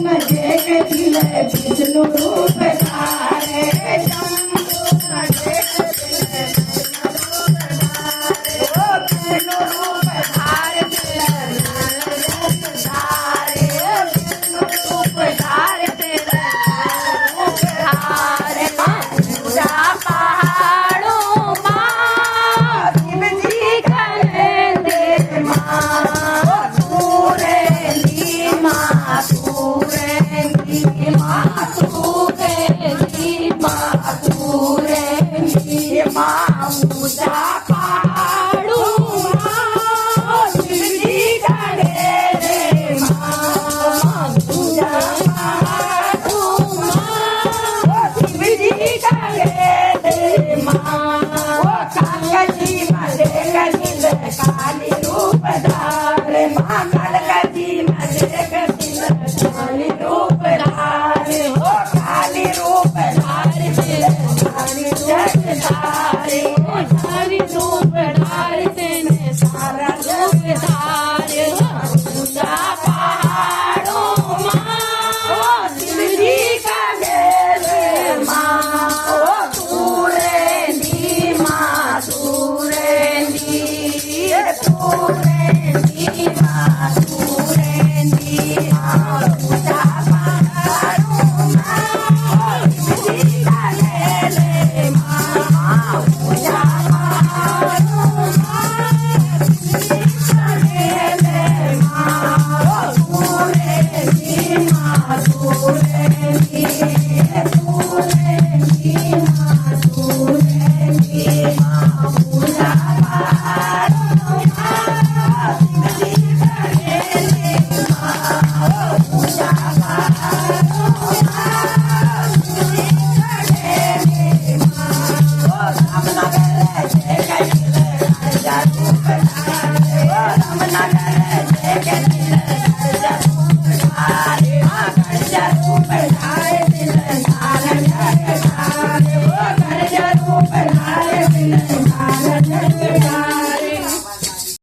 मध्ये कधील विष्णू रूप धारे शंभू मध्ये विष्णू रूप धारे विष्णू रूप धारे रूप धारे पूजा पहाड़ों माँ शिव जी करे दे माँ पूरेली माँ पूरेली माँ पूरेली माँ पूरेली माँ पूजा पहाड़ों माँ शिव जी करे दे माँ पूजा पहाड़ों माँ शिव जी करे दे माँ कालकाजी मध्ये कधील काली रूप धारे माँ कालकाजी मध्ये कधील काली रूप धारे हो काली रूप धारे काली जग धारे हो काली रूप धारे तेने सारा जग धारे पूजा पहाड़ों माँ शिव जी का गेले माँ ओ पूरेली माँ पूरेली पूरेली माँ पूरेली माँ पूजा पहाड़ों माँ शिव जी का गेले माँ पूजा पहाड़ों माँ शिव जी का गेले माँ पूरेली माँ पूरेली पूरेली माँ पूरेली माँ पूजा पहाड़ों माँ शिव जी का गेले माँ पूजा पहाड़ों माँ शिव जी का गेले माँ रामनगर जय कलील राजा रूप धारे रामनगर जय कलील